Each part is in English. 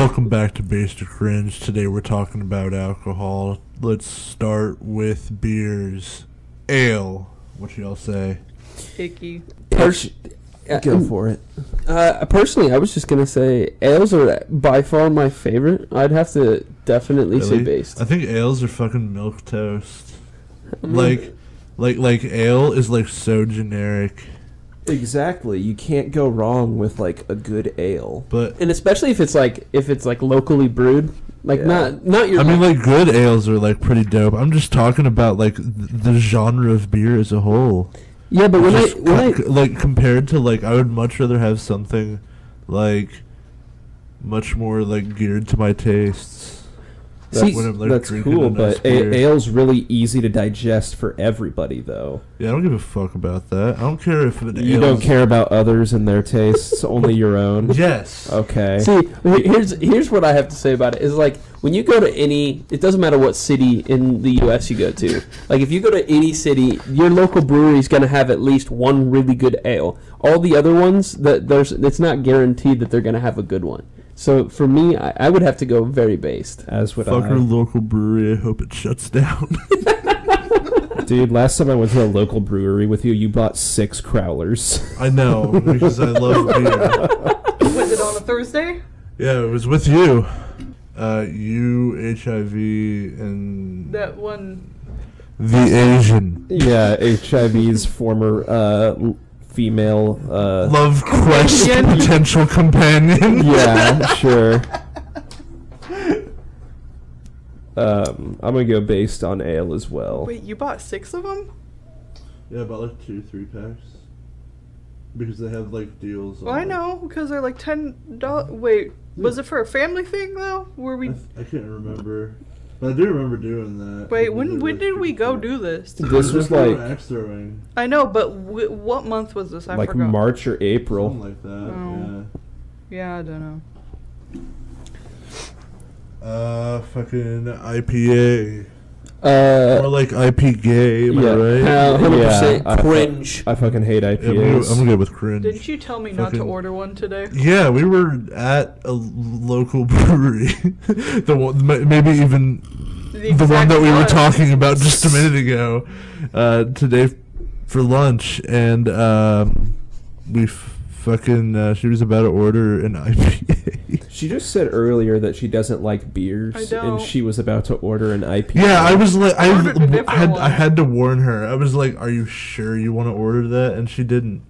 Welcome back to Base to Cringe. Today we're talking about alcohol. Let's start with beers. Ale. What y'all say? Icky. Go for it. Personally, I was just going to say ales are by far my favorite. I'd have to definitely say based. I think ales are fucking milk toast. Like ale is like so generic. Exactly. You can't go wrong with like a good ale. And especially if it's like locally brewed. Like not your. I mean, like good ales are like pretty dope. I'm just talking about like the genre of beer as a whole. Yeah, but when I like compared to like I would much rather have something like much more like geared to my tastes. That's cool, but ale's really easy to digest for everybody, though. Yeah, I don't give a fuck about that. I don't care if you don't care about others and their tastes, only your own. Yes. Okay. See, here's what I have to say about it. Is like when you go to it doesn't matter what city in the U.S. you go to. Like if you go to any city, your local brewery is going to have at least one really good ale. All the other ones, it's not guaranteed that they're going to have a good one. So for me, I would have to go very based. As would Fuck our local brewery. I hope it shuts down. Dude, last time I went to a local brewery with you, you bought 6 Crowlers. I know, because I love beer. Was it on a Thursday? Yeah, it was with you. You, HIV, and... That one... The Asian. Yeah, HIV's former... female love quest potential companion. Yeah, sure. I'm gonna go based on ale as well. Wait, you bought 6 of them? Yeah, about like 2-3 packs because they have like deals. Well, I know because they're like $10. Wait, was it for a family thing though? Were we? I can't remember. But I do remember doing that. Wait, when did we go do this? This was like axe throwing. I know, but what month was this? I like forgot. March or April. Something like that. Oh. Yeah, I don't know. Fucking IPA. Or like IP gay, am I right? 100% cringe. I fucking hate IPAs. I'm good with cringe. Didn't you tell me not to order one today? Yeah, we were at a local brewery. The one, maybe even the one that we were talking about just a minute ago, today for lunch, and she was about to order an IPA. She just said earlier that she doesn't like beers, and she was about to order an IPA. Yeah, I was like, I had to warn her. I was like, "Are you sure you want to order that?" And she didn't.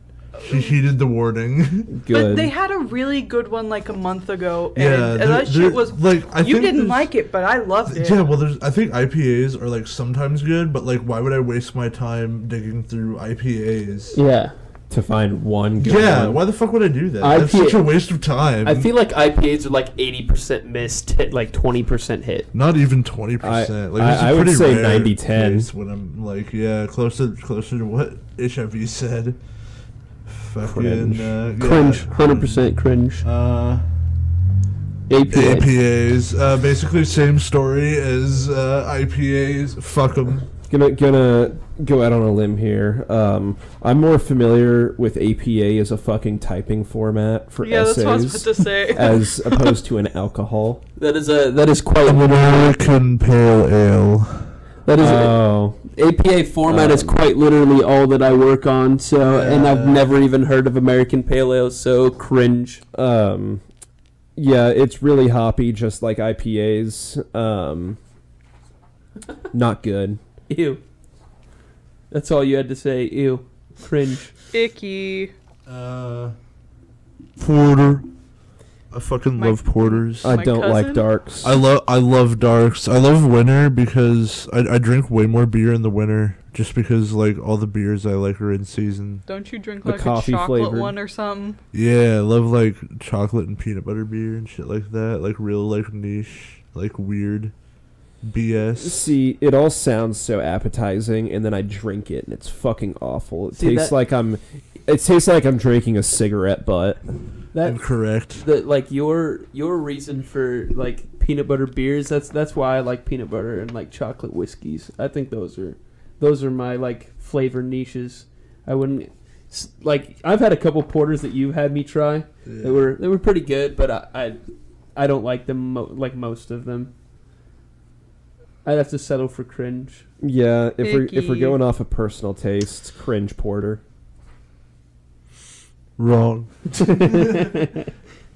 She heeded the warning. Good. But they had a really good one like a month ago. And, yeah, and that shit was like you didn't like it, but I loved it. Yeah, well, I think IPAs are like sometimes good, but like, why would I waste my time digging through IPAs? Yeah. To find one good one. Why the fuck would I do that? That's such a waste of time. I feel like IPAs are like 80% missed, hit like 20% hit. Not even 20%. Like I would say 90-10. When I'm like, closer to what HIV said. Fucking cringe. Cringe, 100% cringe. APAs, basically same story as IPAs. Fuck them. Gonna go out on a limb here. I'm more familiar with APA as a fucking typing format for essays. That's what I was about to say. As opposed to an alcohol. That is quite an American pale ale. That is APA format is quite literally all that I work on. So and I've never even heard of American pale ale. So cringe. Yeah, it's really hoppy, just like IPAs. Not good. Ew. That's all you had to say. Ew. Cringe. Icky. Porter. I fucking love porters. I don't like darks. I love darks. I love winter because I drink way more beer in the winter just because like all the beers I like are in season. Don't you drink the like a coffee chocolate flavored one or something? Yeah, I love like chocolate and peanut butter beer and shit like that. Like real like niche, like weird BS. See, it all sounds so appetizing, and then I drink it, and it's fucking awful. It tastes like I'm drinking a cigarette butt. Incorrect. Like your reason for like peanut butter beers. That's why I like peanut butter and like chocolate whiskeys. I think those are my like flavor niches. I wouldn't like. I've had a couple porters that you had me try. Yeah. They were pretty good, but I I don't like them like most of them. I'd have to settle for Cringe. Yeah, if we're Picky. going off of personal tastes, Cringe porter. Wrong.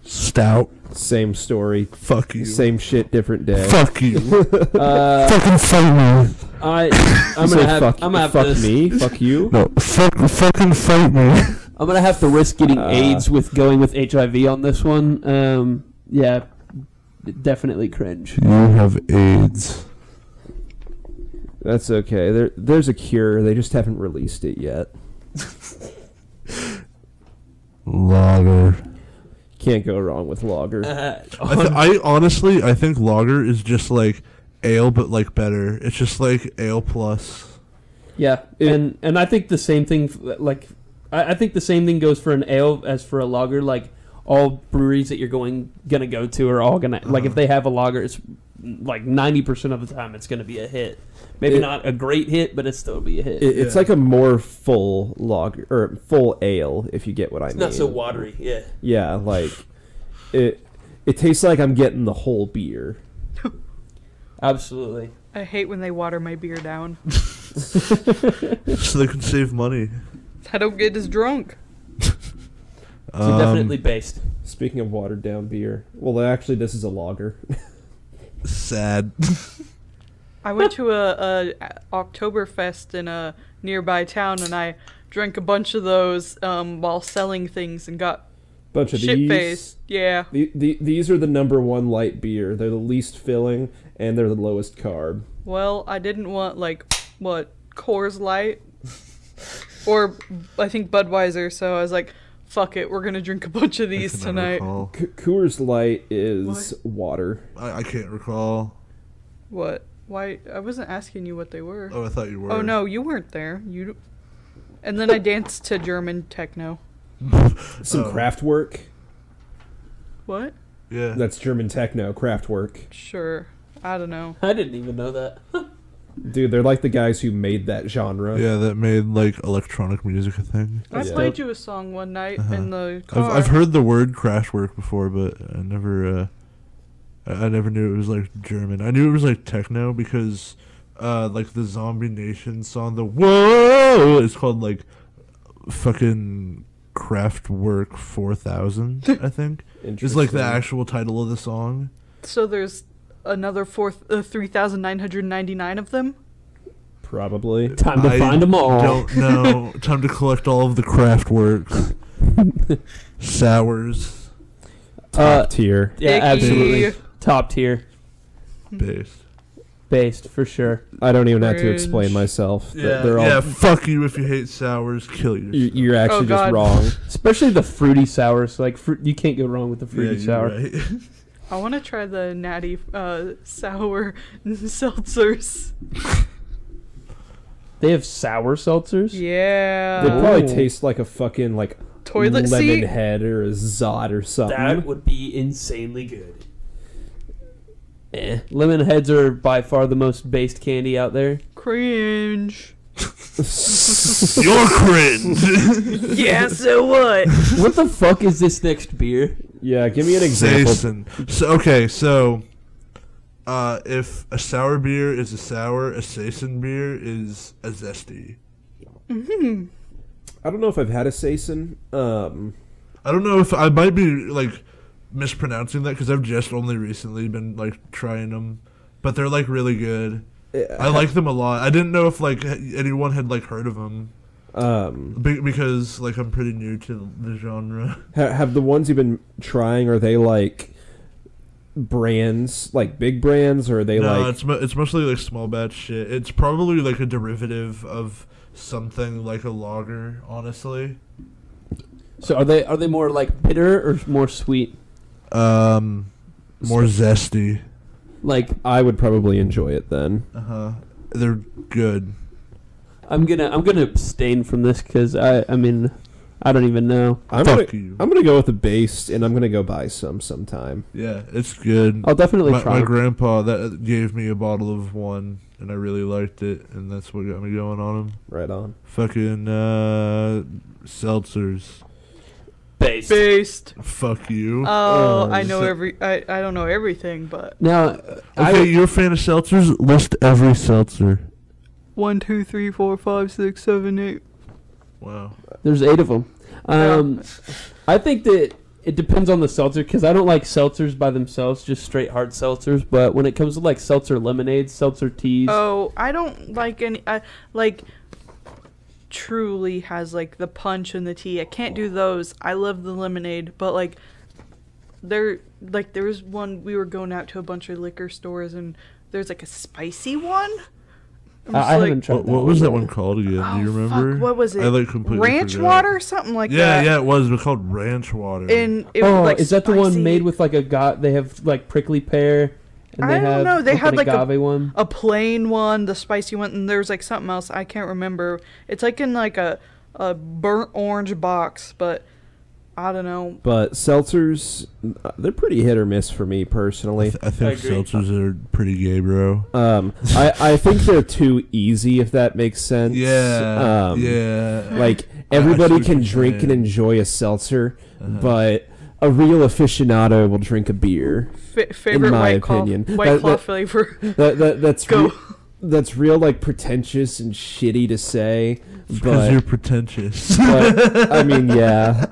Stout. Same story. Fuck you. Same shit, different day. Fuck you. Fucking fight me. I'm gonna have fuck to me. Fuck you. No, fucking fight me. I'm gonna have to risk getting AIDS with going with HIV on this one. Yeah, definitely Cringe. You have AIDS. That's okay. There's a cure. They just haven't released it yet. Lager. Can't go wrong with lager. I honestly think lager is just like ale, but like better. It's just like ale plus. Yeah, and I think the same thing. Like, I think the same thing goes for an ale as for a lager. Like, all breweries that you're gonna go to are all gonna like if they have a lager, it's like 90% of the time it's gonna be a hit. Maybe not a great hit, but it's still be a hit. It's like a more full lager or full ale, if you get what I mean. It's not so watery. Yeah. Yeah, like it tastes like I'm getting the whole beer. Absolutely. I hate when they water my beer down. So they can save money. I don't get as drunk. So definitely based. Speaking of watered down beer, well, actually, this is a lager. Sad. I went to a Oktoberfest in a nearby town, and I drank a bunch of those while selling things and got Bunch of shit-faced. Yeah. These are the #1 light beer. They're the least filling, and they're the lowest carb. Well, I didn't want, Coors Light? Or, I think, Budweiser, so I was like, fuck it, we're gonna drink a bunch of these tonight. Coors Light is water. I can't recall. What? Why? I wasn't asking you what they were. Oh, I thought you were. Oh, no, you weren't there. And then I danced to German techno. Some Kraftwerk. What? Yeah. That's German techno, Kraftwerk. Sure. I don't know. I didn't even know that. Dude, they're like the guys who made that genre. Yeah, that made like electronic music a thing. I played you a song one night in the car. I've heard the word Kraftwerk before, but I never knew it was like German. I knew it was like techno because like the Zombie Nation song, the Whoa, it's called like fucking Kraftwerk 4000, I think. It's like the actual title of the song. So there's another 3,999 of them? Probably. Time to find them all. Don't know. Time to collect all of the Kraftwerks. Sours. Top tier. Yeah, Icky. absolutely. Top tier. Based, for sure. I don't even have to Cringe. explain myself. Yeah, They're all, yeah, fuck you if you hate sours. Kill yourself. You're actually just God. wrong. Especially the fruity sours. Like, you can't go wrong with the fruity you're sour. right. I want to try the natty sour seltzers. They have sour seltzers? Yeah. They probably Oh. taste like a fucking like Toilet lemon seat? head or a Zot or something. That would be insanely good. Lemon heads are by far the most based candy out there. Cringe. You're cringe. Yeah, so what? What the fuck is this next beer? Yeah, give me an example. Jason. So if a sour beer is a sour, a Saison beer is a zesty. Mm-hmm. I don't know if I've had a Saison. I don't know if I might be like mispronouncing that because I've just only recently been like trying them, but they're like really good. I like them a lot. I didn't know if like anyone had like heard of them. Because like I'm pretty new to the genre. Have the ones you've been trying, are they like brands, like big brands, or are they like... it's mostly like small batch shit. It's probably like a derivative of something like a lager, honestly. So are they more like bitter or more sweet? More zesty. Like, I would probably enjoy it then. They're good. I'm gonna abstain from this because I mean I don't even know. I'm Fuck you. gonna go with the base, and I'm gonna go buy some sometime. Yeah, it's good. I'll definitely try. My grandpa that gave me a bottle of one, and I really liked it, and that's what got me going on them. Right on. Fucking seltzers. Based. Fuck you. Oh, I know I don't know everything, but Now, okay, you're a fan of seltzers? List every seltzer. 1, 2, 3, 4, 5, 6, 7, 8. Wow. there's 8 of them. I think that it depends on the seltzer, because I don't like seltzers by themselves, just straight hard seltzers. But when it comes to like seltzer lemonades, seltzer teas, Oh, I don't like any. I like Truly has like the punch and the tea. I can't do those. I love the lemonade, but like there was one, we were going out to a bunch of liquor stores and there's like a spicy one. I haven't tried. What was that one called again? Do you remember? Fuck, what was it? I like completely Ranch forgot. water, something like that. Yeah, it was. It was called ranch water. And it was like is that the one spicy. made with like they have like prickly pear? And I don't know. They had like agave one. a plain one, the spicy one, and there's like something else I can't remember. It's like in like a burnt orange box, but I don't know. But seltzers, they're pretty hit or miss for me personally. I think seltzers are pretty gay, bro. I think they're too easy, if that makes sense. Yeah. Yeah. Like, I everybody see can what you're drink and saying. enjoy a seltzer, but a real aficionado will drink a beer. Favorite in my White Claw, opinion. White Claw flavor. That's Go. That's real, like, pretentious and shitty to say. Because But, you're pretentious. but I mean, yeah.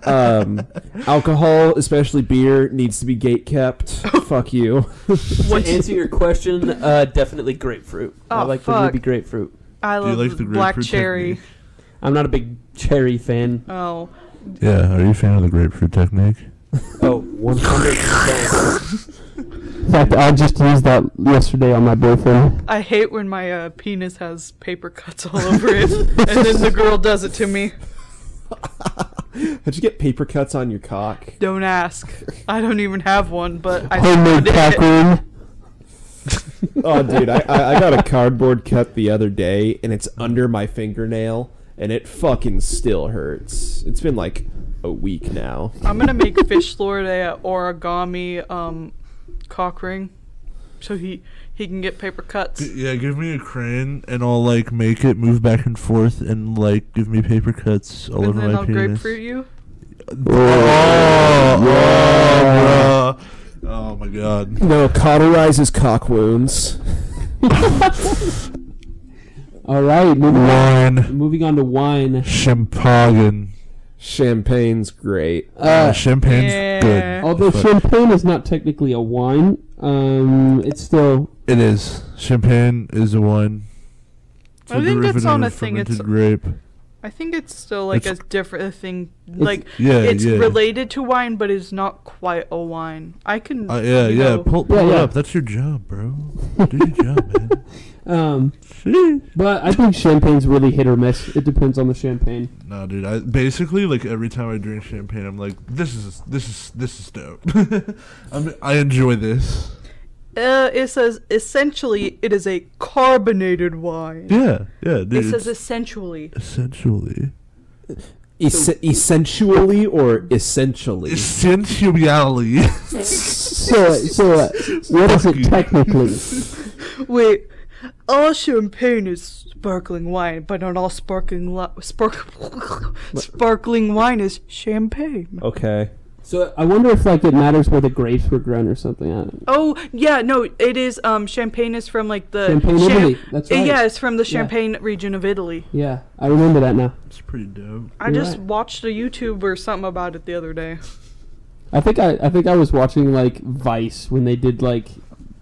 Alcohol, especially beer, needs to be gate kept. Fuck you. To answer your question, definitely grapefruit. I Oh, like the fuck. ruby grapefruit. I Do you love like the black grapefruit cherry. technique? I'm not a big cherry fan. Oh, Yeah, are you a fan of the grapefruit technique? Oh, 100%. In fact, I just used that yesterday on my boyfriend. I hate when my penis has paper cuts all over it, and then the girl does it to me. How'd you get paper cuts on your cock? Don't ask. I don't even have one, but I Homemade did cock it. ring. Oh, dude, I got a cardboard cut the other day, and it's under my fingernail, and it fucking still hurts. It's been like a week now. I'm gonna make Fish Lord a origami cock ring, so he can get paper cuts. Yeah, give me a crane and I'll like make it move back and forth and like give me paper cuts all And over then my I'll penis. grapefruit you. Oh my god. No, cauterizes cock wounds. All right, Wine. moving on to wine. Champagne. Champagne's great. Champagne's Yeah. good. Although But champagne is not technically a wine, it's still. it is. Champagne is a wine. It's I a think it's derivative on a of thing, fermented it's- grape. I think it's still like It's- a different thing. Like Yeah, it's yeah. related to wine, but it's not quite a wine. I can. Yeah, you yeah. know- Pull Yeah, it yeah. up. That's your job, bro. Do your job, man. Sheesh. But I think champagne's really hit or miss. It depends on the champagne. No, dude. I basically like every time I drink champagne, I'm like, this is dope. I enjoy this. It says essentially it is a carbonated wine. Yeah, yeah, dude. It says it's essentially. essentially. Essentially or essentially? Essentially. So what is it technically? Wait, all champagne is sparkling wine, but not all sparkling wine is champagne. Okay. So I wonder if like it matters where the grapes were grown or something. I don't know. Oh yeah, no, it is. Champagne is from like the Champagne, Italy. That's right. Yeah, it's from the Yeah. Champagne region of Italy. Yeah, I remember that now. It's pretty dope. I You're just right. watched a YouTube or something about it the other day. I think I was watching like Vice when they did like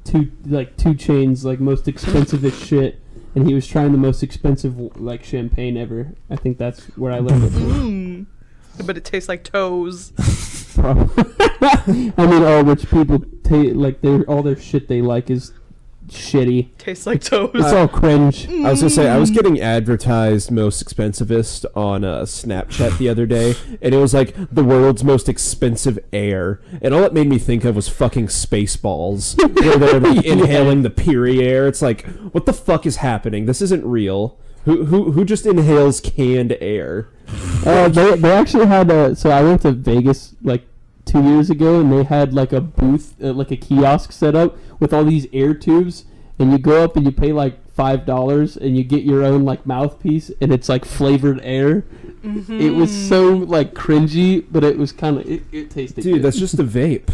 two chains like most expensivest shit, and he was trying the most expensive like champagne ever. I think that's where I learned it from. But it tastes like toes. Probably. I mean, all rich people like all their shit they like is shitty. Tastes like toes. It's all cringe. I was gonna say, I was getting advertised most expensivest on Snapchat the other day, and it was like the world's most expensive air, and all it made me think of was fucking Spaceballs, where they're like inhaling the Piri air. It's like, what the fuck is happening? This isn't real. Who just inhales canned air? They actually had so I went to Vegas like 2 years ago, and they had like a booth, like a kiosk set up with all these air tubes, and you go up and you pay like $5 and you get your own like mouthpiece, and it's like flavored air. It was so like cringy, but it was kind of it tasted. Dude, good. that's just a vape.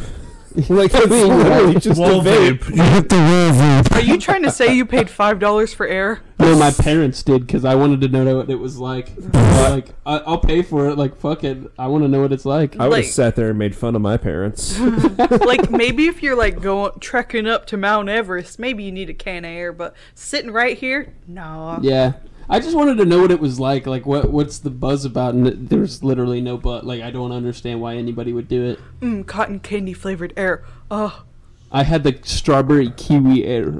Like, it's literally just Wall a vape. vape. You hit the wall vape. Are you trying to say you paid $5 for air? No, my parents did because I wanted to know what it was like. Like, I'll pay for it. Like, fuck it. I want to know what it's like. I would have Like- sat there and made fun of my parents. Like, maybe if you're like going trekking up to Mount Everest, maybe you need a can of air, but sitting right here, no. Yeah. I just wanted to know what it was like. Like, what's the buzz about? And there's literally no but. Like, I don't understand why anybody would do it. Cotton candy flavored air. Oh. I had the strawberry kiwi air.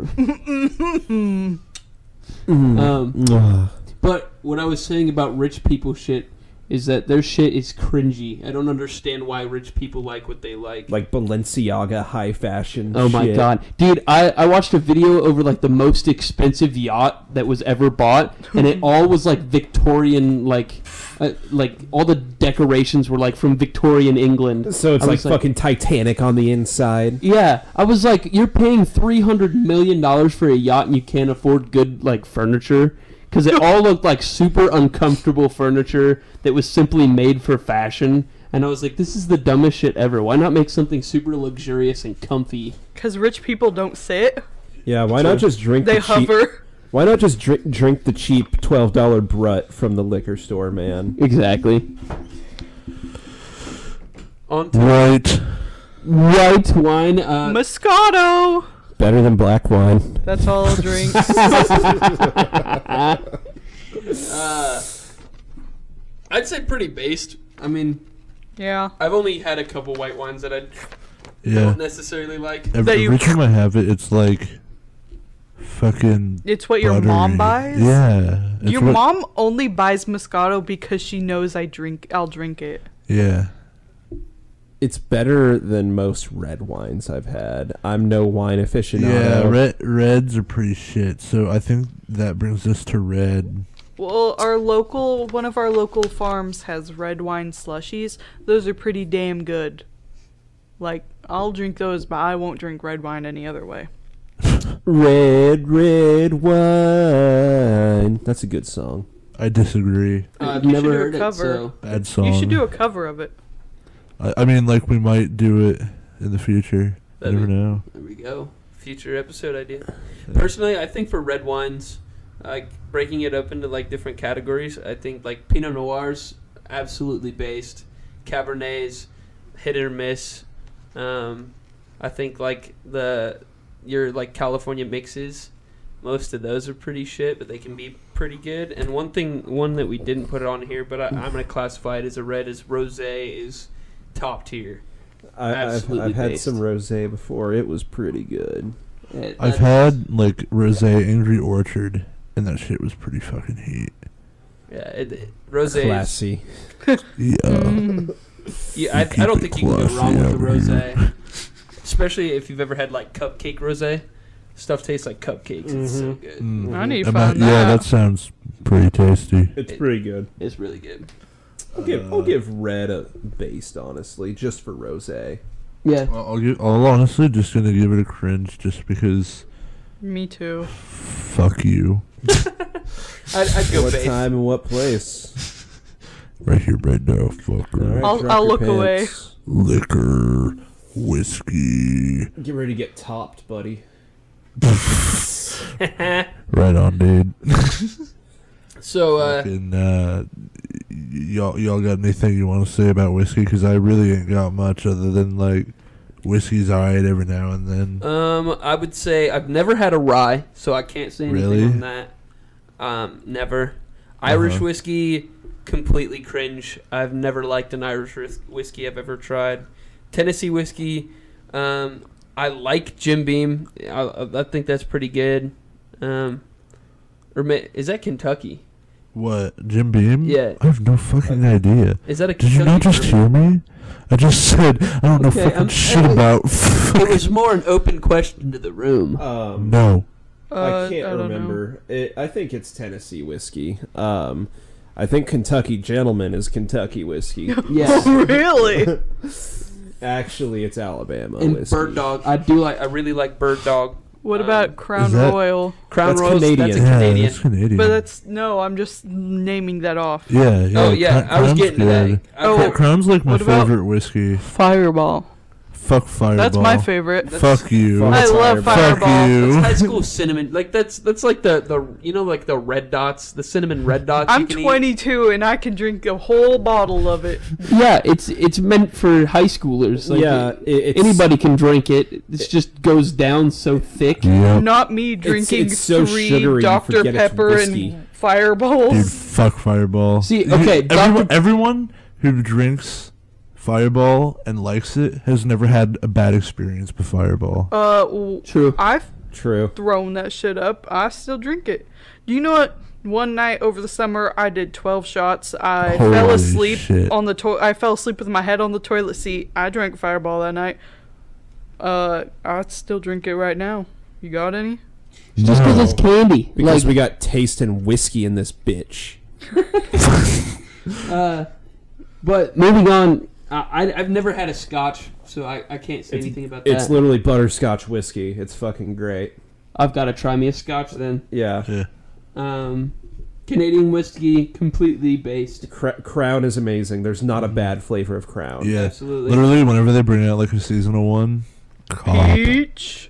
But what I was saying about rich people shit is that their shit is cringy. I don't understand why rich people like what they like. Like Balenciaga high fashion Oh my shit. god. Dude, I watched a video over like the most expensive yacht that was ever bought, and it all was like Victorian, like all the decorations were like from Victorian England. So it's I like was fucking Titanic on the inside. Yeah, I was like, you're paying $300 million for a yacht and you can't afford good like furniture? Because it all looked like super uncomfortable furniture that was simply made for fashion. And I was like, this is the dumbest shit ever. Why not make something super luxurious and comfy? Because rich people don't sit. Yeah, why not just drink They the cheap... hover. Why not just drink the cheap $12 Brut from the liquor store, man? Exactly. On to White wine. Moscato. Better than black wine. That's all I'll drink. I'd say pretty based. I mean, Yeah. I've only had a couple white wines that I Yeah. don't necessarily like. Every time I have it, it's like fucking. It's what your mom buttery. buys? Yeah. it's Your what- mom only buys Moscato because she knows I'll drink it. Yeah. It's better than most red wines I've had. I'm no wine aficionado. Yeah, reds are pretty shit. So I think that brings us to red. Well, one of our local farms has red wine slushies. Those are pretty damn good. Like, I'll drink those, but I won't drink red wine any other way. Red wine. That's a good song. I disagree. I've You never should do a heard it, cover. so... Bad song. You should do a cover of it. I mean, like, we might do it in the future. You That'd never be- know. There we go. Future episode idea. Personally, I think for red wines, like breaking it up into like different categories, I think like Pinot Noirs, absolutely based. Cabernets, hit or miss. I think like your like California mixes, most of those are pretty shit, but they can be pretty good. And one that we didn't put on here, but I'm gonna classify it as a red, is rosé is top tier. I've had based. some rosé before. It was pretty good. I've had, like, rosé Angry Orchard, and that shit was pretty fucking heat. Yeah, rosé. Classy. Yeah. Yeah, I don't think you can go wrong with the rosé, especially if you've ever had like cupcake rosé. Stuff tastes like cupcakes. It's so good. I need to I'm find not- Yeah, that. that sounds pretty tasty. It's pretty good. It's really good. I'll give red a based, honestly, just for rosé. Yeah. I'll honestly just gonna give it a cringe just because Me too. fuck you. I'd go What base. time and what place? Right here, right now, fucker. All right, I'll drop your look away. pants. Liquor, whiskey. Get ready to get topped, buddy. Right on, dude. So, Fucking, y'all got anything you want to say about whiskey? Because I really ain't got much other than, like, whiskey's alright every now and then. I would say I've never had a rye, so I can't say anything Really? on that. Never. Irish whiskey, completely cringe. I've never liked an Irish whiskey I've ever tried. Tennessee whiskey, I like Jim Beam. I think that's pretty good. Is that Kentucky? What, Jim Beam? Yeah. I have no fucking idea. Is that a Did Kentucky you not just bourbon? hear me? I just said I don't know Okay, fucking shit about. It was more an open question to the room. No. I can't don't know. remember. I think it's Tennessee whiskey. I think Kentucky Gentleman is Kentucky whiskey. Yes. Really? Actually, it's Alabama And whiskey. Bird Dog. I really like Bird Dog What about Crown that- Royal? Crown That's Royal. Canadian. That's a Yeah, Canadian. that's Canadian. But I'm just naming that off. yeah. Oh yeah, I was Crown's getting to good. that. Oh, Crown's like my what about- favorite whiskey. Fireball. Fuck Fireball. That's my favorite. Fuck you. Fuck I love Fireball. Fuck Fireball. you. That's high school cinnamon. Like that's like the you know like the red dots, the cinnamon red dots. I'm you can eat. 22 and I can drink a whole bottle of it. Yeah, it's meant for high schoolers. Like, Yeah, it's, anybody can drink it. It just goes down so thick. Yep. Not me drinking it's so 3 sugary, you Dr. forget it's Pepper whiskey. and Fireballs. Dude, fuck Fireball. See, okay, everyone who drinks Fireball and likes it has never had a bad experience with Fireball. True. I've True. thrown that shit up. I still drink it. Do you know what? One night over the summer, I did 12 shots. I fell Holy asleep shit. on the I fell asleep with my head on the toilet seat. I drank Fireball that night. I still drink it right now. You got any? Just because it's candy. Because Like, we got taste and whiskey in this bitch. but moving on, I've never had a Scotch, so I can't say anything about that. It's literally butterscotch whiskey. It's fucking great. I've got to try me a Scotch then. Yeah. Yeah. Canadian whiskey, completely based. Crown is amazing. There's not a bad flavor of Crown. Yeah. Absolutely. Literally, whenever they bring out like a seasonal one, cop. Peach.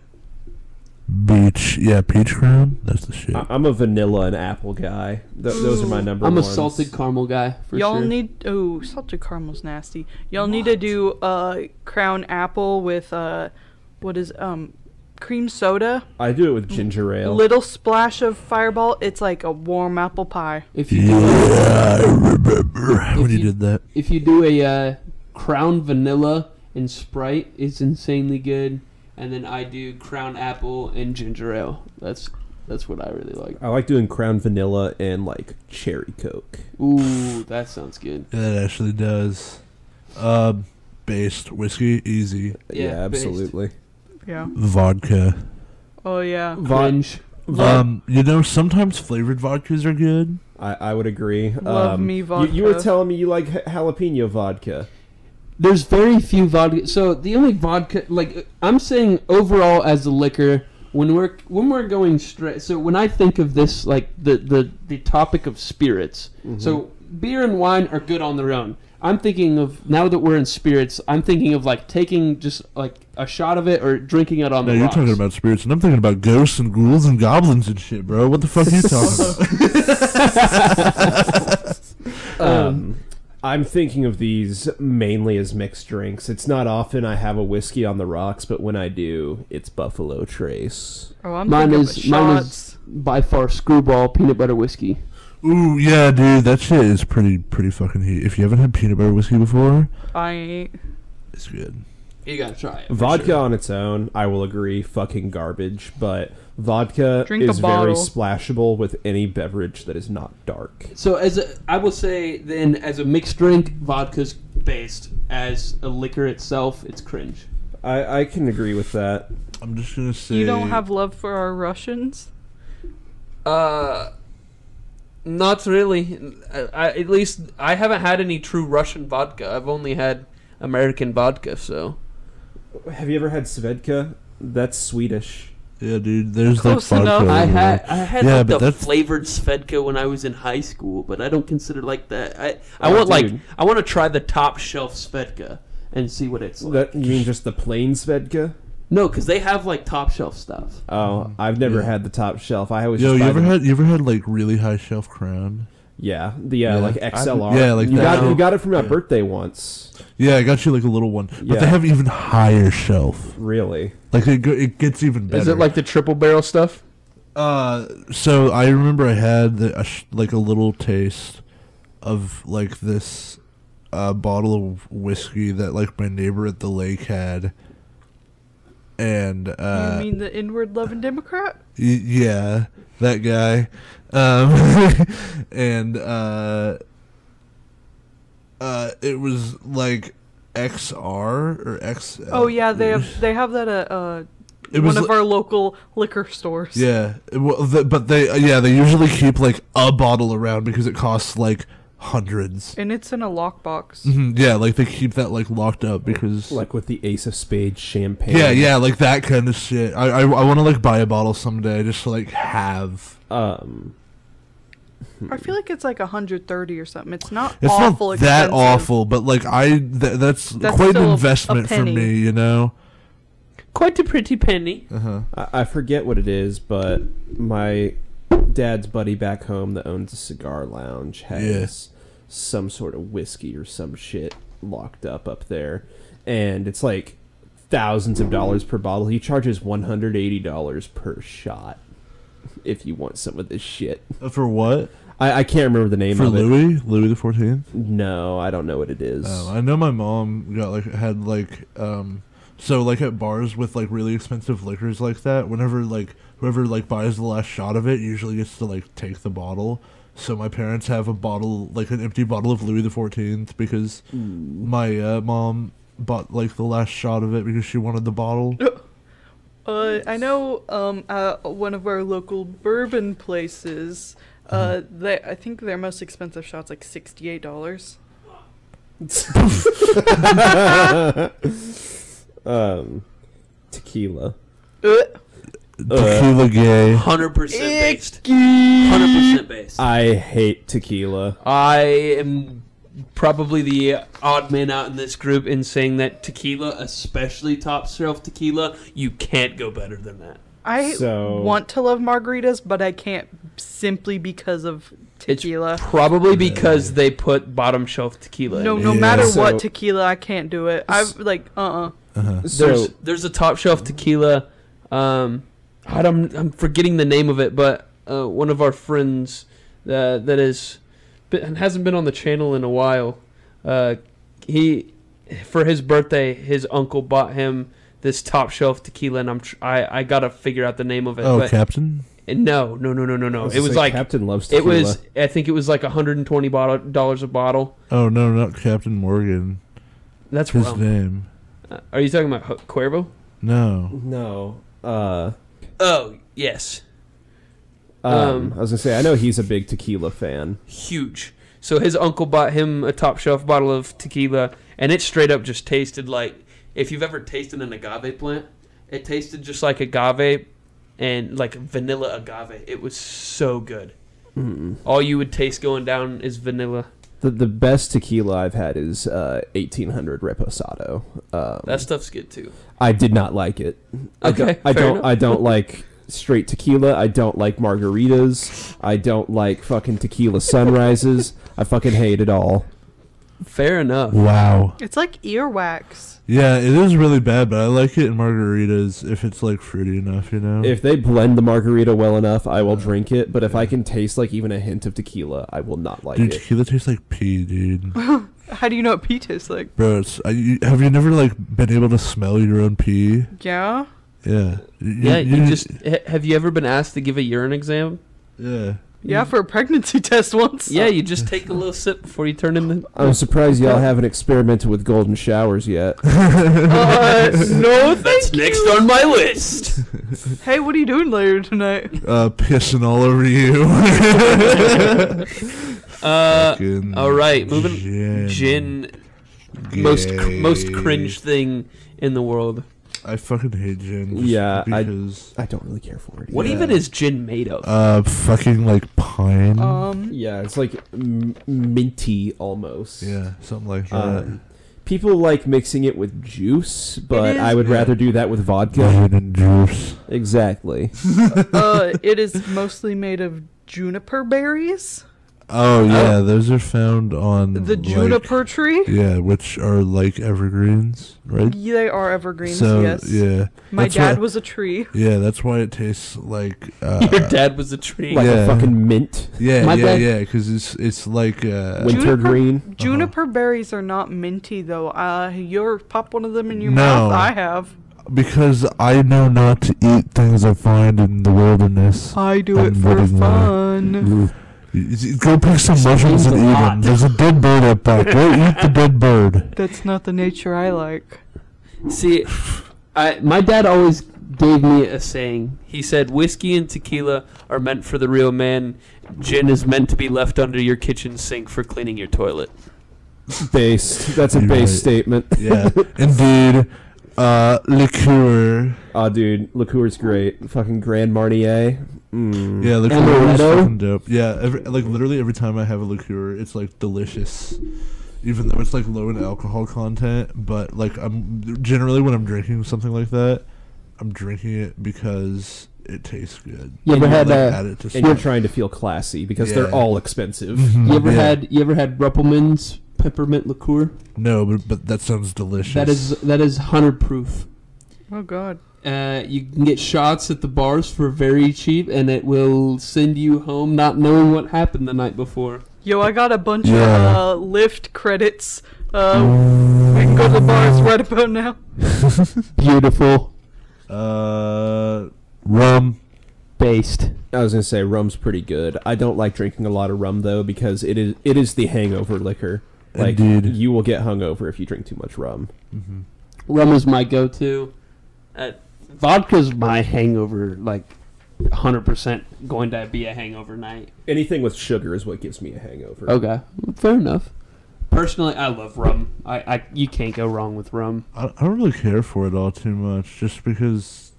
Beach. Yeah, Peach Crown. That's the shit. I'm a vanilla and apple guy. Those are my number I'm a ones. salted caramel guy for Y'all sure. need salted caramel's nasty. Y'all need to do Crown Apple with what is cream soda, I do it with ginger ale. little splash of Fireball. It's like a warm apple pie. If you do Yeah, I remember when you you- did that. if you do a Crown vanilla and Sprite, it's insanely good. And then I do Crown apple and ginger ale. That's what I really like. I like doing Crown vanilla and like cherry Coke. Ooh, that sounds good. Yeah, that actually does. Based whiskey, easy. Yeah, based. Absolutely. Yeah. Vodka. Oh yeah. Cringe. Sometimes flavored vodkas are good. I would agree. Love me vodka. You were telling me you like jalapeno vodka. There's very few vodka. So the only vodka, like I'm saying, overall as a liquor, when we're going straight. So when I think of this, like the topic of spirits. So beer and wine are good on their own. I'm thinking of, now that we're in spirits, I'm thinking of like taking just like a shot of it or drinking it on No, the you're rocks. talking about spirits, and I'm thinking about ghosts and ghouls and goblins and shit, bro. What the fuck are you talking about? I'm thinking of these mainly as mixed drinks. It's not often I have a whiskey on the rocks, but when I do, it's Buffalo Trace. Oh, I'm Mine thinking of is shots. by far Screwball peanut butter whiskey. Ooh, yeah, dude, that shit is pretty fucking heat. If you haven't had peanut butter whiskey before, I ain't. it's good. You gotta try it. for Vodka sure. on its own, I will agree, fucking garbage. But vodka Drink a is very bottle. splashable with any beverage that is not dark. So I will say then, as a mixed drink, vodka's based. As a liquor itself, it's cringe. I can agree with that. I'm just gonna say You don't have love for our Russians? Not really. At least I haven't had any true Russian vodka. I've only had American vodka. So Have you ever had Svedka? That's Swedish. Yeah, dude. There's Close like vodka. enough. I had Yeah, like but the that's- flavored Svedka when I was in high school, but I don't consider like that. I Oh, want dude. I want to try the top shelf Svedka and see what it's like. That, you mean just the plain Svedka? No, because they have like top shelf stuff. Oh, I've never Yeah. had the top shelf. I always Yo, just you buy ever the- had like really high shelf Crown? Yeah, Yeah. like XLR. Yeah, like you that. got you got it for my Yeah. birthday once. Yeah, I got you like a little one, but Yeah. they have even higher shelf. Really? Like it gets even better. Is it like the triple barrel stuff? So I remember I had like a little taste of like this bottle of whiskey that like my neighbor at the lake had, and You mean the inward loving Democrat? yeah, that guy, and it was like XR or X. Oh yeah, they have that at It was one of li- our local liquor stores. Yeah, but they usually keep like a bottle around because it costs like hundreds. And it's in a lockbox. Yeah, like they keep that like locked up because Like with the Ace of Spades champagne. yeah, like that kind of shit. I want to like buy a bottle someday just to like have. I feel like it's like 130 or something. It's not It's awful not that expensive. awful, but like that's quite an still a investment for penny. me, you know. Quite a pretty penny. I forget what it is, but my dad's buddy back home that owns a cigar lounge has some sort of whiskey or some shit locked up there, and it's like thousands of dollars per bottle. He charges $180 per shot if you want some of this shit. For what? I can't remember the name For of it. Louis the 14th? No, I don't know what it is. I know my mom had so like at bars with like really expensive liquors like that, whenever like whoever like buys the last shot of it usually gets to like take the bottle. So my parents have a bottle, like an empty bottle of Louis the 14th because my mom bought like the last shot of it because she wanted the bottle. I know one of our local bourbon places, I think their most expensive shot's like $68. Tequila. Tequila gay. 100% based. 100% based. I hate tequila. I am probably the odd man out in this group in saying that tequila, especially top shelf tequila, you can't go better than that. I want to love margaritas, but I can't simply because of tequila. It's probably because they put bottom shelf tequila in. No matter what tequila, I can't do it. I've like There's a top shelf tequila. I'm forgetting the name of it, but one of our friends that hasn't been on the channel in a while. He for his birthday, his uncle bought him this top shelf tequila, and I gotta figure out the name of it. Oh, but Captain? No. It was like Captain loves tequila. I think it was like $120 a bottle. Oh no, not Captain Morgan. That's his wrong. name. Are you talking about Cuervo? No. Oh yes. I was gonna say I know he's a big tequila fan. Huge. So his uncle bought him a top shelf bottle of tequila, and it straight up just tasted like, if you've ever tasted an agave plant, it tasted just like agave and like vanilla agave. It was so good. All you would taste going down is vanilla. The best tequila I've had is 1800 Reposado. That stuff's good too. I did not like it. I don't like straight tequila. I don't like margaritas. I don't like fucking tequila sunrises. I fucking hate it all. Fair enough. Wow. it's like earwax. Yeah, it is really bad, but I like it in margaritas if it's like fruity enough, you know? If they blend the margarita well enough, I will drink it. But if I can taste like even a hint of tequila, I will not like Dude, it. tequila tastes like pee, dude. How do you know what pee tastes like? Bro, have you never like been able to smell your own pee? Yeah. Yeah. Have you ever been asked to give a urine exam? Yeah. Yeah, for a pregnancy test once. Yeah, you just take a little sip before you turn in the... I'm surprised y'all haven't experimented with golden showers yet. No, That's next on my list. Hey, what are you doing later tonight? Pissing all over you. All right, moving. Gin. Most cringe thing in the world. I fucking hate gin. Yeah, because I don't really care for it. What even is gin made of? Fucking like pine. Yeah, it's like minty almost. Yeah, something like that. People like mixing it with juice, but is- I would rather do that with vodka. Gin and juice. Exactly. It is mostly made of juniper berries. Oh yeah, those are found on The juniper tree. Yeah, which are like evergreens, right? They are evergreens. So Yes. yeah, My that's dad why- was a tree. Yeah, that's why it tastes like. Your dad was a tree. Like Yeah. a fucking mint. Yeah, My dad- because it's like. Winter green. Juniper berries are not minty though. You pop one of them in your No. mouth. I have. Because I know not to eat things I find in the wilderness. I do it for Unwittingly. fun. Go pick some mushrooms and eat them. There's a dead bird up back. Go eat the dead bird. That's not the nature I like. See, my dad always gave me a saying. He said, "Whiskey and tequila are meant for the real man. Gin is meant to be left under your kitchen sink for cleaning your toilet." Based. That's a You're base right. statement. Yeah, indeed. Liqueur. Oh, dude, liqueur's great. Fucking Grand Marnier. Mm. Yeah, liqueur is Amaretto? fucking dope. Yeah, literally every time I have a liqueur, it's like delicious. Even though it's like low in alcohol content, but like I'm generally when I'm drinking something like that, I'm drinking it because it tastes good. You ever And had add it to And you're stuff. trying to feel classy because Yeah. they're all expensive. Mhm, You ever yeah. had Ruppelmann's peppermint liqueur? No, but that sounds delicious. That is 100 proof. Oh God. You can get shots at the bars for very cheap, and it will send you home not knowing what happened the night before. Yo, I got a bunch Yeah. of Lyft credits. We can go to the bars right about now. Beautiful. Rum. Based. I was gonna say rum's pretty good. I don't like drinking a lot of rum though because it is the hangover liquor. Like Indeed. you will get hungover if you drink too much rum. Mm-hmm. Rum is my go-to. Vodka's my hangover, like 100% going to be a hangover night. Anything with sugar is what gives me a hangover. Okay, fair enough. Personally, I love rum. You can't go wrong with rum. I don't really care for it all too much, just because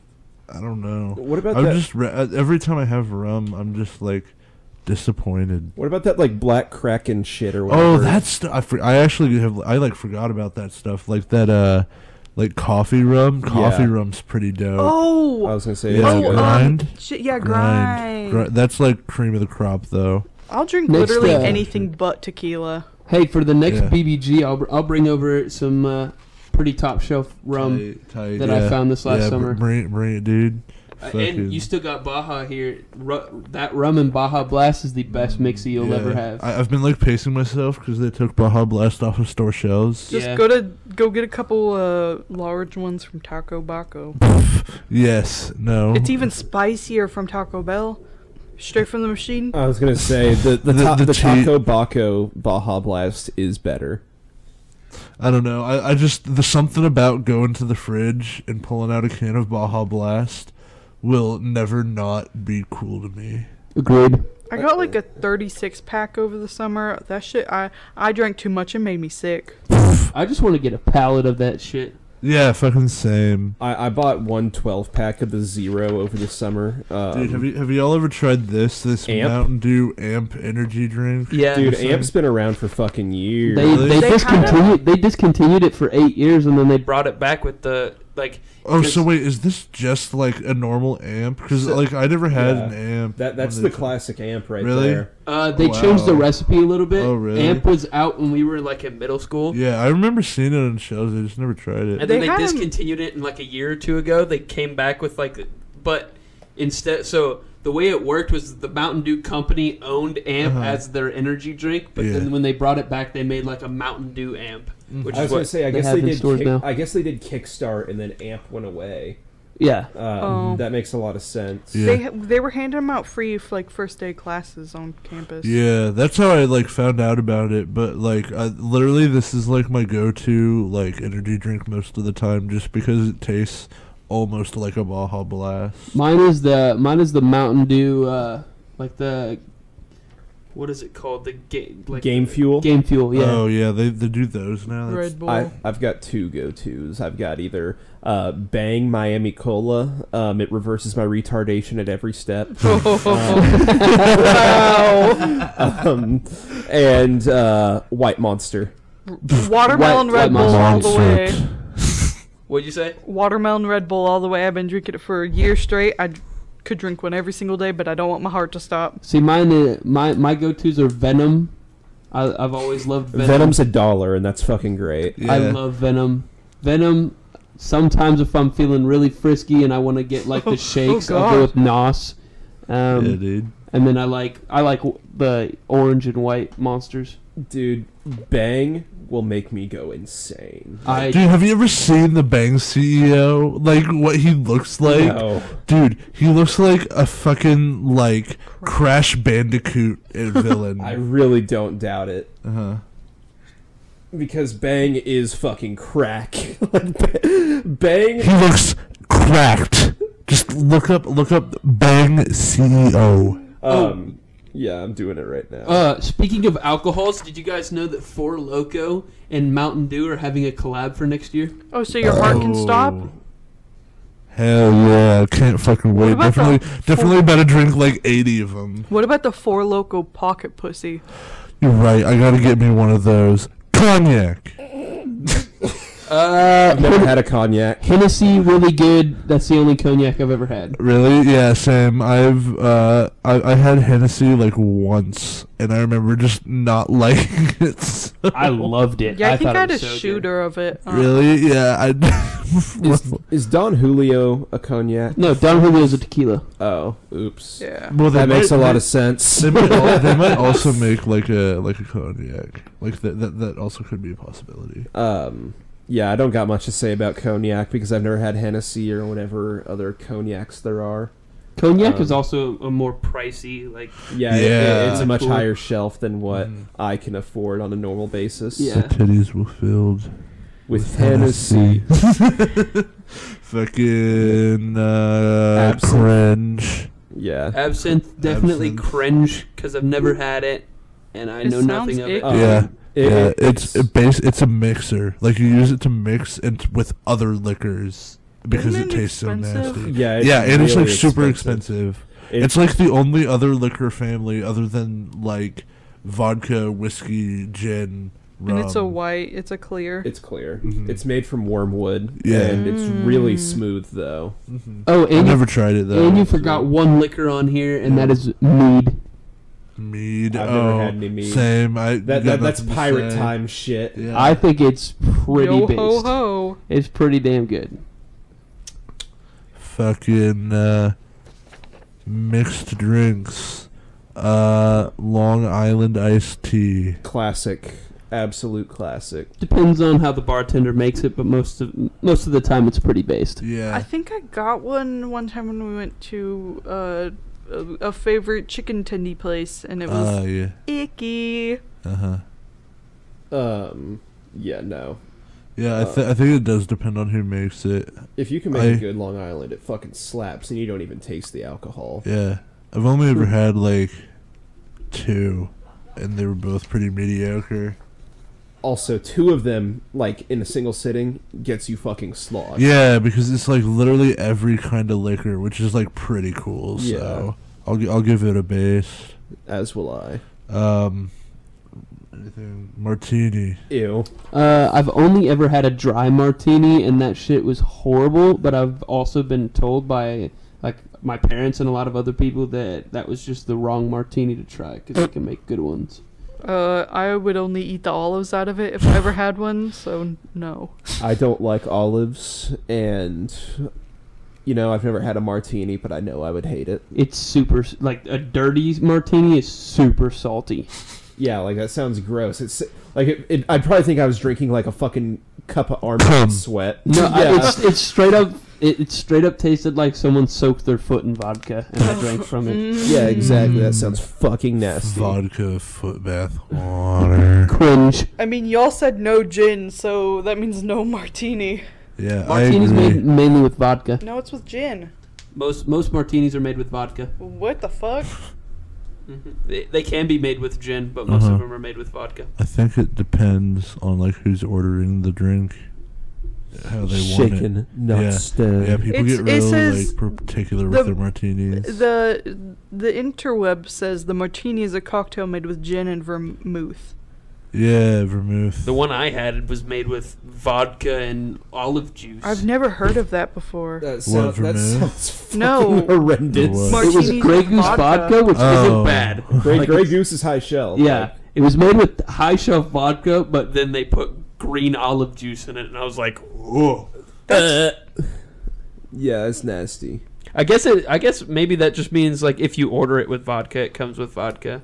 I don't know. What about I'm that? just every time I have rum, I'm just like disappointed. What about that like black Kraken shit or whatever? Oh, that's I actually forgot about that stuff. Like that like coffee rum. Coffee Yeah. rum's pretty dope. Oh. I was gonna say Yeah, it's good. grind. Shit, yeah, Grind. grind. That's like cream of the crop though. I'll drink Next, literally uh, anything but tequila. Hey, for the next Yeah. BBG, I'll bring over some pretty top shelf rum. Tight, that I found this last yeah, summer. Bring it, dude. Fucking- And you still got Baja here. That rum and Baja Blast is the best mixie you'll Yeah. ever have. I've been like pacing myself because they took Baja Blast off of store shelves. Just Yeah. go get a couple large ones from Taco Baco. Yes. No. It's even spicier from Taco Bell, straight from the machine. I was gonna say the The Taco Baco Baja Blast is better. I don't know. I just there's something about going to the fridge and pulling out a can of Baja Blast will never not be cool to me. Agreed. I got like a 36 pack over the summer. That shit, I drank too much and made me sick. I just want to get a pallet of that shit. Yeah, fucking same. I bought one 12-pack of the Zero over the summer. Dude, have y'all ever tried this Amp? Mountain Dew Amp energy drink? Yeah, Dude, Same. Amp's been around for fucking years. Really? They discontinued it for 8 years, and then they brought it back with the like. Oh, so wait, is this just like a normal amp? Because So- like I never had Yeah. an amp. That's when the they- classic Amp right Really? there. They changed the Wow. recipe a little bit. Oh, really? Amp was out when we were like in middle school. Yeah, I remember seeing it on shelves. I just never tried it. And They then had they 'em- discontinued it in like a year or two ago. They came back with like, but instead, so the way it worked was the Mountain Dew company owned Amp Uh-huh. as their energy drink, but Yeah. then when they brought it back, they made like a Mountain Dew Amp, which I is was gonna what say, I they guess have they in did. stores now. I guess they did Kickstart, and then Amp went away. Yeah, Oh. That makes a lot of sense. Yeah. They were handing them out free for like first day classes on campus. Yeah, that's how I like found out about it. But like, literally, this is like my go-to like energy drink most of the time, just because it tastes almost like a Baja Blast. mine is the Mountain Dew, like the what is it called? The Game Fuel. Game Fuel. Yeah. Oh yeah, they do those now. That's- Red Bull. I've got two go-tos. I've got either Bang Miami Cola. It reverses my retardation at every step. And White Monster. Watermelon White Red Bull all the way. What'd you say? Watermelon Red Bull all the way. I've been drinking it for a year straight. I could drink one every single day, but I don't want my heart to stop. See, my go-tos are Venom. I've always loved Venom. Venom's $1, and that's fucking great. Yeah. I love Venom. Venom. Sometimes if I'm feeling really frisky and I want to get like the shakes, I'll God. go with Nos. yeah, dude. And then I like the orange and white monsters. Dude, Bang will make me go insane. Dude, have you ever seen the Bang CEO? Like what he looks like? No. Dude, he looks like a fucking like Crash Bandicoot villain. I really don't doubt it. Uh-huh. Because Bang is fucking crack. Like, Bang He looks cracked. Just look up Bang CEO. Yeah, I'm doing it right now. Speaking of alcohols, did you guys know that Four Loko and Mountain Dew are having a collab for next year? Oh, so your heart can stop? Hell yeah, can't fucking wait. about Definitely better drink like 80 of them. What about the Four Loko pocket pussy? You're right, I gotta get me one of those. Cognac. I've never had a cognac. Hennessy, really good. That's the only cognac I've ever had. Really? Yeah, same. I had Hennessy like once, and I remember just not liking it. I loved it. Yeah, I think thought I it had a was so shooter of it. Really? Yeah. Is Don Julio a cognac? No, Don Julio's a tequila. Oh, oops. Yeah. Well, That makes a lot of sense. They might also make like a cognac. Like that also could be a possibility. Yeah, I don't got much to say about cognac because I've never had Hennessy or whatever other cognacs there are. Cognac is also a more pricey, like... Yeah, Yeah. it's a much Cool. higher shelf than what I can afford on a normal basis. Yeah. The titties were filled With Hennessy. Fucking Absinthe. Cringe. Yeah. Absinthe, definitely Absinthe. cringe, because I've never had it, and I It know nothing of sounds it. icky. Yeah. It's It's a mixer. Like you use it to mix and with other liquors because Isn't it it tastes so expensive? nasty. yeah, And it's like really super expensive. It's like the only other liquor family other than like vodka, whiskey, gin, rum. And it's a clear. It's clear. Mhm. It's made from wormwood. Yeah. And it's really smooth though. Oh, I've and never tried it though. and you forgot one liquor on here, and that is mead. Mead. I've never had any mead. Same. That's nothing to pirate say. time shit. Yeah. I think it's pretty Yo based. ho ho. It's pretty damn good. Fucking mixed drinks. Long Island iced tea. Classic. Absolute classic. Depends on how the bartender makes it, but most of the time it's pretty based. Yeah. I think I got one time when we went to a favorite chicken tendy place, and it was yeah. icky. Uh huh. Yeah, no. Yeah, I think it does depend on who makes it. If you can make a good Long Island, it fucking slaps, and you don't even taste the alcohol. Yeah, I've only ever had like 2, and they were both pretty mediocre. Also, 2 of them, like in a single sitting, gets you fucking slogged. Yeah, because it's like literally every kind of liquor, which is like pretty cool. Yeah. So I'll give it a base. As will I. Anything martini. Ew. I've only ever had a dry martini, and that shit was horrible. But I've also been told by like my parents and a lot of other people that was just the wrong martini to try because they can make good ones. I would only eat the olives out of it if I ever had one, so no. I don't like olives, and I've never had a martini, but I know I would hate it. It's super like a dirty martini is super salty. Yeah, like that sounds gross. It's like I'd probably think I was drinking like a fucking cup of Cum. armpit sweat. No, Yeah. it's straight up. It straight up tasted like someone soaked their foot in vodka and I drank from it. Yeah, exactly. That sounds fucking nasty. Vodka foot bath water. Cringe. I mean, y'all said no gin, so that means no martini. Yeah, Martini's I agree. made mainly with vodka. No, it's with gin. Most martinis are made with vodka. What the fuck? They can be made with gin, but most Uh-huh. of them are made with vodka. I think it depends on like who's ordering the drink, how they want it. Shaken, not Yeah. stirred. Yeah, people It's- get it really says like particular the- with their martinis. The interweb says the martini is a cocktail made with gin and vermouth. Yeah, vermouth. The one I had was made with vodka and olive juice. I've never heard of that before. That What, sounds vermouth? fucking No. horrendous. What? It was Martinis Grey with Goose vodka, which Oh. isn't bad. Grey Goose is high shelf. Yeah, it was made with high shelf vodka, but then they put green olive juice in it, and I was like, whoa. Yeah, it's nasty. I guess maybe that just means like if you order it with vodka, it comes with vodka.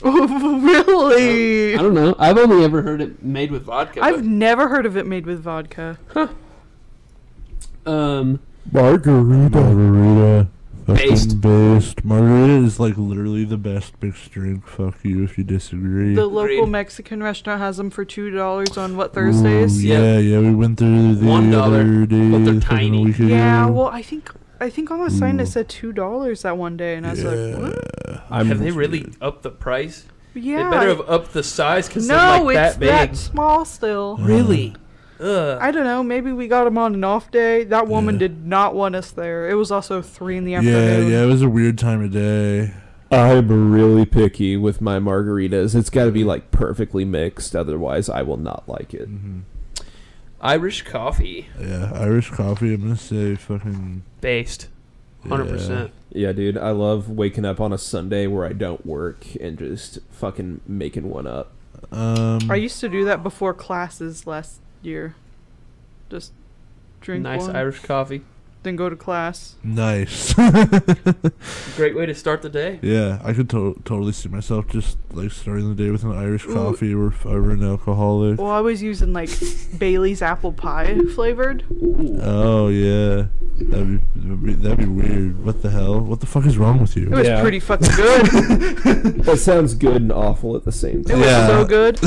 Really? I don't know. I've only ever heard it made with vodka. I've never heard of it made with vodka. Margarita. Based. Based. Margarita is like literally the best mixed drink. Fuck you if you disagree. The local Agreed. Mexican restaurant has them for $2 on what, Thursdays? Ooh, yeah, we went through the $1, other day. but they're like, a tiny. week ago. Yeah, well, I think I think on the sign it said $2 that one day, and I was like, what? Have they really upped the price? Yeah. They better have upped the size because no, they're like it's that big. that small still. Really? Ugh. I don't know. Maybe we got them on an off day. That woman did not want us there. It was also 3 in the afternoon. Yeah, it was a weird time of day. I'm really picky with my margaritas. It's got to be like perfectly mixed, otherwise I will not like it. Mm-hmm. Irish coffee. Yeah, Irish coffee. I'm gonna say fucking Based. 100%. Yeah, dude, I love waking up on a Sunday where I don't work and just fucking making one up. I used to do that before classes last year. Just drink Nice one, Irish coffee. then go to class. nice. Great way to start the day. Yeah, I could totally see myself just like starting the day with an Irish coffee or if I were an alcoholic. Well, I was using like Bailey's apple pie flavored. Oh yeah, that'd be weird. What the hell? What the fuck is wrong with It you? was Yeah. pretty fucking good. That sounds good and awful at the same It time. was Yeah. so good.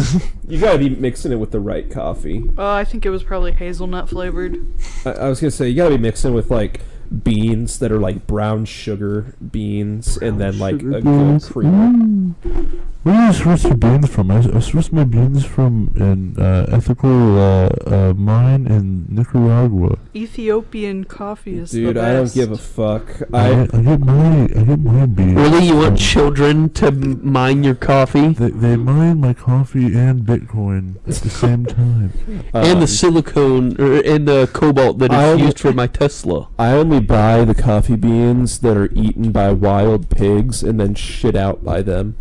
You gotta be mixing it with the right coffee. I think it was probably hazelnut flavored. I was gonna say, you gotta be mixing with like beans that are like brown sugar beans and then like a good cream. Where are you supposed to beans from? I was supposed to buy beans from an ethical mine in Nicaragua. Ethiopian coffee is Dude, the best. I don't give a fuck. I get my beans. Really? You want children to mine your coffee? They mine my coffee and Bitcoin at the same time. And the silicone, and the cobalt that is used for my Tesla. I only buy the coffee beans that are eaten by wild pigs and then shit out by them.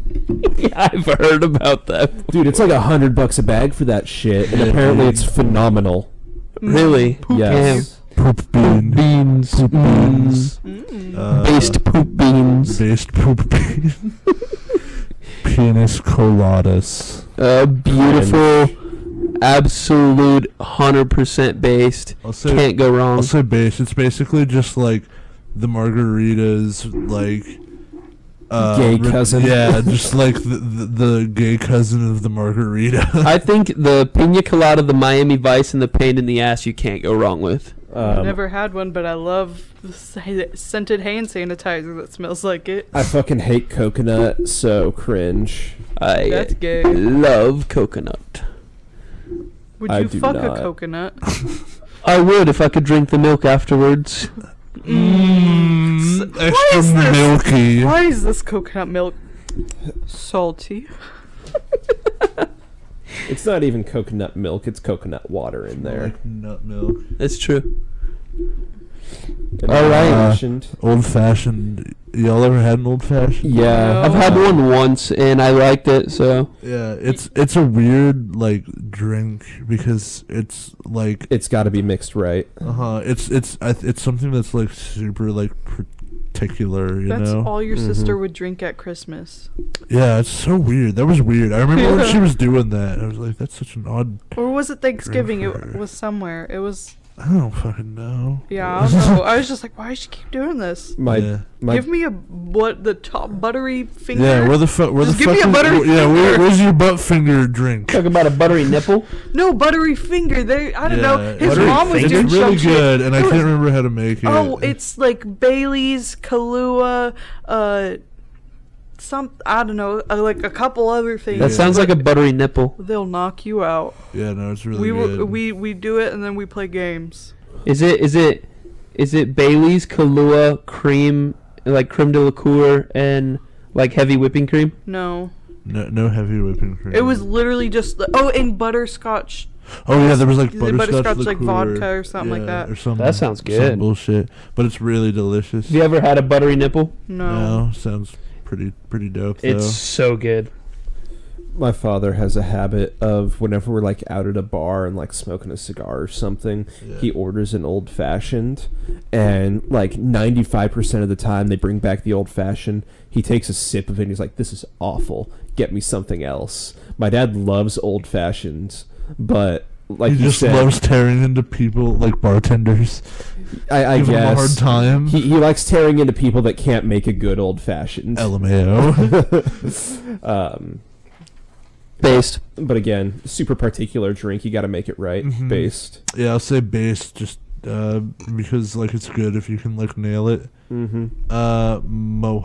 Yeah, I've heard about that. Dude, it's like $100 a bag for that shit, and apparently it's phenomenal. Really? Yes. Poop bean. Beans. Poop beans. Based poop beans. Based poop bean. Penis coladas. Beautiful. Absolute 100% based. Can't go wrong. I'll say base. It's basically just like the margaritas, like Gay cousin. Yeah, just like the gay cousin of the margarita. I think the pina colada, the Miami Vice, and the pain in the ass you can't go wrong with. Never had one, but I love the scented hand sanitizer that smells like it. I fucking hate coconut, so cringe. That's gay. Love coconut. Would I you do fuck not. a coconut? I would if I could drink the milk afterwards. Extra milky. Why is this coconut milk salty? It's not even coconut milk, it's coconut water in there. Like nut milk. That's true. All right. Old fashioned. Y'all ever had an old fashioned? Yeah. No. I've had one once and I liked it, so. Yeah, it's a weird like drink because it's like It's got to be mixed right. it's something that's like super like particular, you That's know. all your sister would drink at Christmas. Yeah, it's so weird. That was weird. I remember when she was doing that. I was like, that's such an odd. Or was it Thanksgiving? Drink for It her. was somewhere. It was. I don't fucking know. Yeah, I don't know. I was just like, why does she keep doing this? My Give me the top buttery finger. Yeah, where the fuck? Just give me a fucking- buttery Yeah, finger. where's your butt finger drink? Talk about a buttery nipple. No, buttery finger. I don't know. His buttery mom was finger. doing It's really some shit. good, and I It was- can't remember how to make it. Oh, it's like Bailey's, Kahlua, I don't know, like a couple other things. That sounds like a buttery nipple. They'll knock you out. Yeah, no, it's really good. We do it and then we play games. Is it Bailey's, Kahlua, cream, like creme de la cour, and like heavy whipping cream? No, No heavy whipping cream. it was literally just and butterscotch. Oh yeah, there was like Is it butterscotch like liqueur, vodka or something like that? Or something. That sounds good. Some bullshit, but it's really delicious. Have you ever had a buttery nipple? No. No, sounds pretty dope. It's though. so good. My father has a habit of whenever we're like out at a bar and like smoking a cigar or something, Yeah. he orders an old fashioned, and like 95% of the time they bring back the old fashioned. He takes a sip of it and he's like, "This is awful. Get me something else." My dad loves old fashions, but like he you just said, loves tearing into people like bartenders. I Give him a hard guess time. he likes tearing into people that can't make a good old fashioned. LMAO. Based. But again, super particular drink. You got to make it right. Mhm. Based. Yeah, I'll say base just because like it's good if you can like nail it.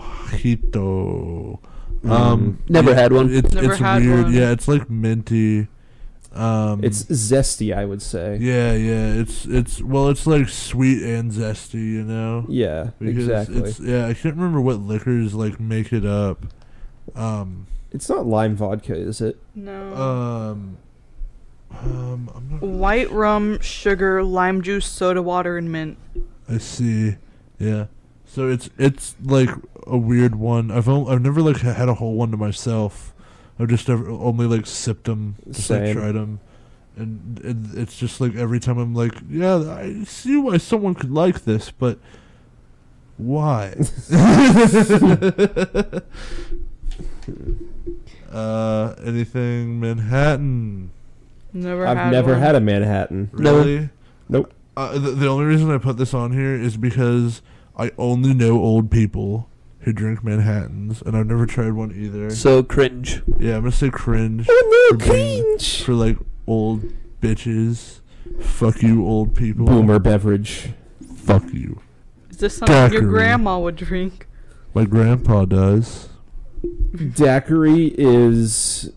Mojito. Never had one. It's Never had weird. one. Yeah, it's like minty. It's zesty, I would say. Yeah. It's like sweet and zesty, you know. Yeah, Because exactly. I can't remember what liquors like make it up. It's not lime vodka, is it? No. I'm not. White rum, sugar, lime juice, soda water, and mint. I see. Yeah. So it's like a weird one. I've never like had a whole one to myself. I've just only like sipped them, just like Same. tried them, and it's just like every time I'm like, yeah, I see why someone could like this, but why? Anything Manhattan? I've never had a Manhattan. Really? Nope. The only reason I put this on here is because I only know old people who drink Manhattans, and I've never tried one either. So cringe. Yeah, I'm gonna say cringe. Oh no, for being- cringe! For like old bitches. Fuck you, old people. Boomer beverage. Fuck you. Is this something your Daiquiri. grandma would drink? My grandpa does. Daiquiri is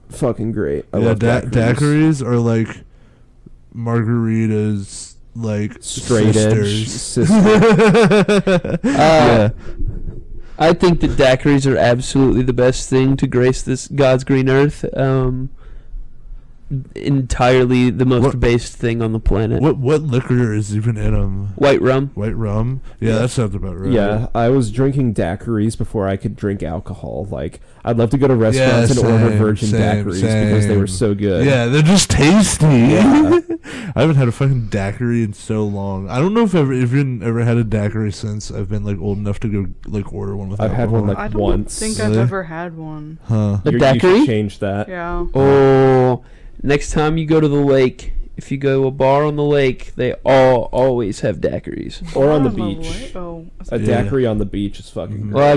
fucking great. I love daiquiris. Daiquiris are like margaritas, like Straight edge sisters. sister. Yeah. I think that daiquiris are absolutely the best thing to grace this God's green earth. Entirely the most What- based thing on the planet. What liquor is even in them? White rum. White rum? Yeah, that sounds about right. Yeah, I was drinking daiquiris before I could drink alcohol. Like, I'd love to go to restaurants and order virgin daiquiris because they were so good. Yeah, they're just tasty. Yeah. I haven't had a fucking daiquiri in so long. I don't know if I've even ever had a daiquiri since I've been like old enough to go like order one with I've had one, alcohol. like, I don't once. think I've Really? ever had one. Huh. A You daiquiri? should change that. Yeah. Oh, next time you go to the lake, if you go to a bar on the lake, they always have daiquiris. Or on the Bottom of beach. what? Oh. A Yeah. daiquiri on the beach is fucking Mhm. great. Well,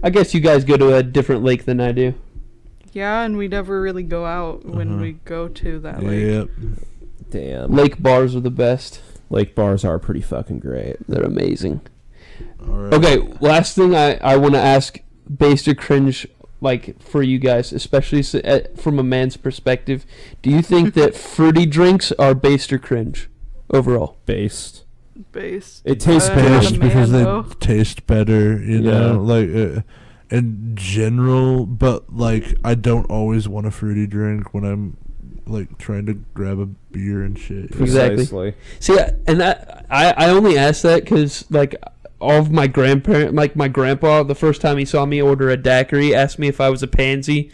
I guess you guys go to a different lake than I do. Yeah, and we never really go out when we go to that lake. Yep. Damn. Lake bars are the best. Lake bars are pretty fucking great. They're amazing. All right. Okay, last thing I want to ask, based or cringe, like for you guys, especially from a man's perspective, do you think that fruity drinks are based or cringe overall? Based. Base. It tastes Uh, good. as a Based because man, they though. taste better, you Yeah. know, like in general. But like, I don't always want a fruity drink when I'm like trying to grab a beer and shit. Exactly. Precisely. See, and I only ask that because like all of my grandparents, like my grandpa, the first time he saw me order a daiquiri, asked me if I was a pansy,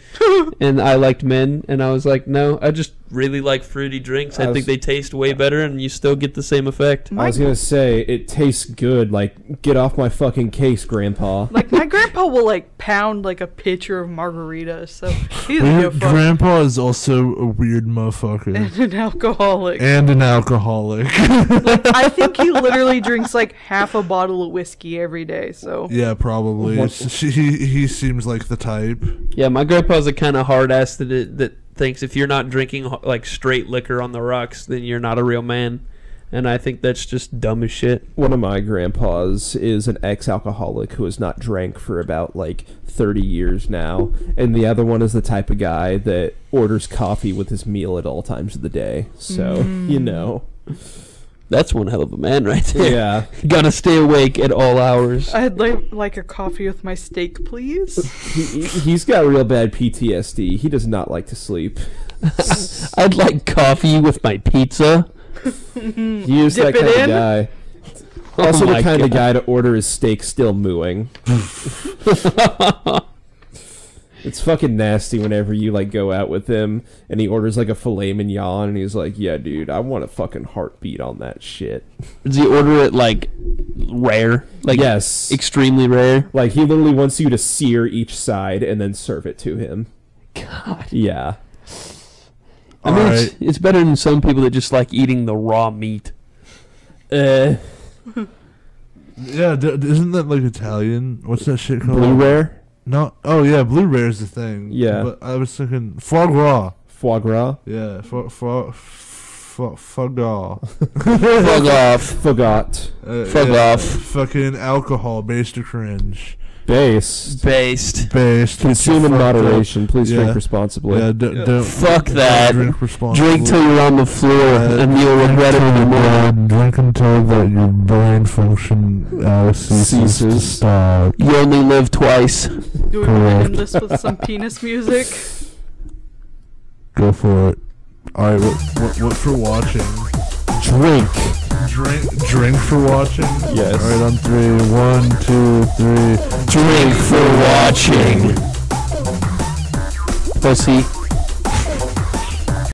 and I liked men, and I was like, no, I just really like fruity drinks. I think they taste way better, and you still get the same effect. I was gonna say, it tastes good. Like, get off my fucking case, Grandpa. Like, my grandpa will, like, pound, like, a pitcher of margaritas, so he doesn't Weird, give a fuck. Grandpa is also a weird motherfucker And an alcoholic. and an alcoholic. Like, I think he literally drinks, like, half a bottle of whiskey every day, so. Yeah, probably. What- He seems like the type. Yeah, my grandpa's a kind of hard ass that thinks if you're not drinking like straight liquor on the rocks, then you're not a real man. And I think that's just dumb as shit. One of my grandpas is an ex-alcoholic who has not drank for about like 30 years now, and the other one is the type of guy that orders coffee with his meal at all times of the day. So, you know. That's one hell of a man right there. Yeah. Gotta stay awake at all hours. I'd like a coffee with my steak, please. He's got real bad PTSD. He does not like to sleep. I'd like coffee with my pizza. He is Dip that kind it of in? guy. Also Oh the my kind of God. guy to order his steak still mooing. It's fucking nasty whenever you like go out with him and he orders like a filet mignon and he's like, yeah, dude, I want a fucking heartbeat on that shit. Does he order it like rare? Like Yes. extremely rare? Like he literally wants you to sear each side and then serve it to him. God. Yeah. I mean, Alright. it's better than some people that just like eating the raw meat. Yeah, isn't that like Italian? What's that shit called? Blue rare? No. Oh yeah, blue rare is the thing. Yeah. But I was thinking foie gras. Foie gras? Yeah, Fuck off. Fuck off. Forgot. Fuck off. Fucking alcohol based to cringe. Based. Based. Consume in moderation. Please drink responsibly. Yeah, don't. Fuck that. Drink responsibly. Drink till you're on the floor and you'll regret it in the morning. Drink until that your brain function ceases to stop. You only live twice. Do we end this with some penis music? Go for it. Alright, what for watching? Drink. Drink for watching? Yes. Alright, on 3. 1, 2, 3. Drink for watching. Pussy.